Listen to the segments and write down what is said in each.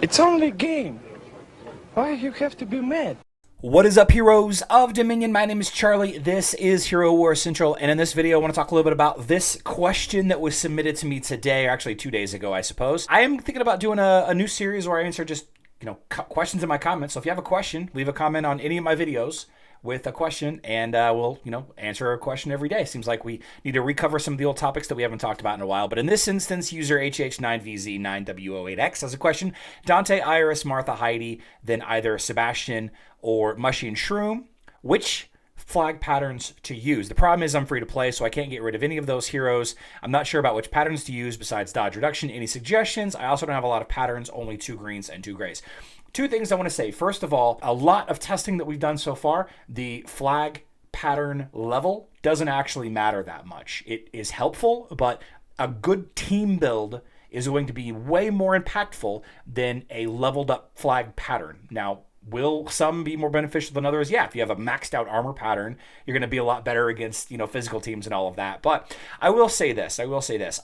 It's only a game. Why you have to be mad? What is up, heroes of Dominion? My name is Charlie. This is Hero War Central, and in this video I want to talk a little bit about this question that was submitted to me today, or actually 2 days ago, I suppose. I am thinking about doing a new series where I answer just, questions in my comments. So if you have a question, leave a comment on any of my videos with a question, and we'll, answer a question every day. Seems like we need to recover some of the old topics that we haven't talked about in a while. But in this instance, user HH9VZ9W08X has a question. Dante, Iris, Martha, Heidi, then either Sebastian or Mushy and Shroom. Which flag patterns to use? The problem is I'm free to play, so I can't get rid of any of those heroes. I'm not sure about which patterns to use besides dodge reduction. Any suggestions? I also don't have a lot of patterns, only 2 greens and 2 grays. 2 things I want to say. First of all, a lot of testing that we've done so far, the flag pattern level doesn't actually matter that much. It is helpful, but a good team build is going to be way more impactful than a leveled up flag pattern. Now, will some be more beneficial than others? Yeah, if you have a maxed out armor pattern, you're going to be a lot better against, physical teams and all of that. But I will say this.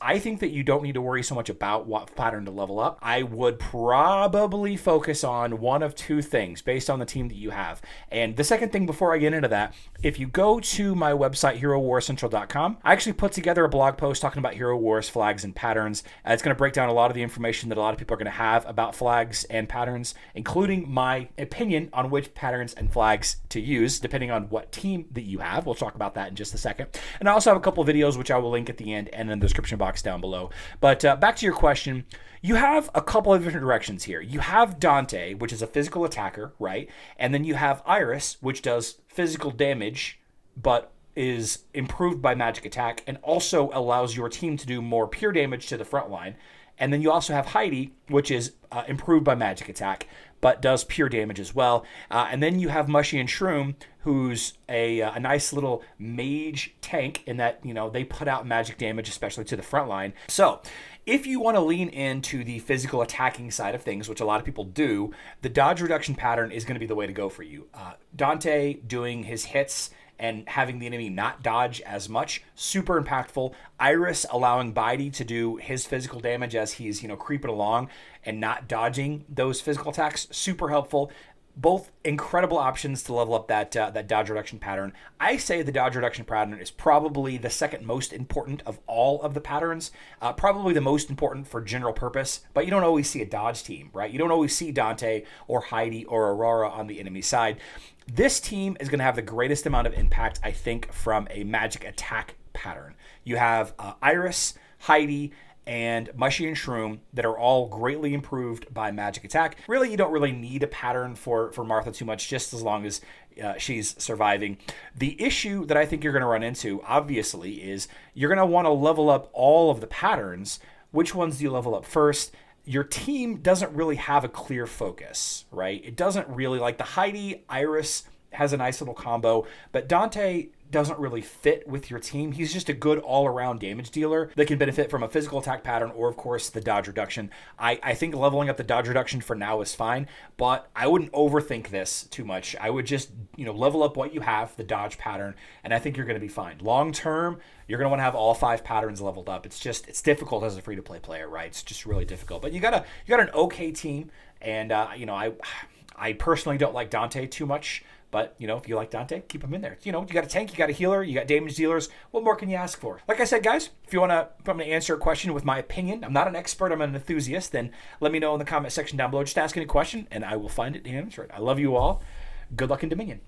I think that you don't need to worry so much about what pattern to level up. I would probably focus on one of 2 things based on the team that you have. And the second thing before I get into that, if you go to my website, herowarcentral.com, I actually put together a blog post talking about Hero Wars, flags, and patterns. It's going to break down a lot of the information that a lot of people are going to have about flags and patterns, including my opinion on which patterns and flags to use depending on what team that you have. We'll talk about that in just a second. And I also have a couple of videos which I will link at the end and in the description box down below. But back to your question, you have a couple of different directions here. You have Dante, which is a physical attacker, right? And then you have Iris, which does physical damage but is improved by magic attack and also allows your team to do more pure damage to the front line. And then you also have Heidi, which is improved by magic attack, but does pure damage as well. And then you have Mushy and Shroom, who's a nice little mage tank in that, they put out magic damage, especially to the front line. So if you want to lean into the physical attacking side of things, which a lot of people do, the dodge reduction pattern is going to be the way to go for you. Dante doing his hits and having the enemy not dodge as much, super impactful. Iris allowing Bidey to do his physical damage as he's, creeping along and not dodging those physical attacks, super helpful. Both incredible options to level up that dodge reduction pattern. I say the dodge reduction pattern is probably the second most important of all of the patterns, probably the most important for general purpose, but you don't always see a dodge team, right? You don't always see Dante or Heidi or Aurora on the enemy side. This team is going to have the greatest amount of impact, I think, from a magic attack pattern. You have Iris, Heidi, and Mushy and Shroom that are all greatly improved by magic attack. Really, you don't really need a pattern for Martha too much, just as long as she's surviving. The issue that I think you're going to run into, obviously, is you're going to want to level up all of the patterns. Which ones do you level up first? Your team doesn't really have a clear focus, right? It doesn't really, like the Heidi, Iris has a nice little combo, but Dante doesn't really fit with your team. He's just a good all-around damage dealer that can benefit from a physical attack pattern or, of course, the dodge reduction. I think leveling up the dodge reduction for now is fine, but I wouldn't overthink this too much. I would just, level up what you have, the dodge pattern, and I think you're going to be fine. Long term, you're going to want to have all 5 patterns leveled up. It's difficult as a free-to-play player, right? It's just really difficult. But you got an okay team, and I personally don't like Dante too much. But, if you like Dante, keep him in there. You got a tank, you got a healer, you got damage dealers. What more can you ask for? Like I said, guys, if you want to answer a question with my opinion, I'm not an expert, I'm an enthusiast, then let me know in the comment section down below. Just ask any question, and I will find it and answer it. I love you all. Good luck in Dominion.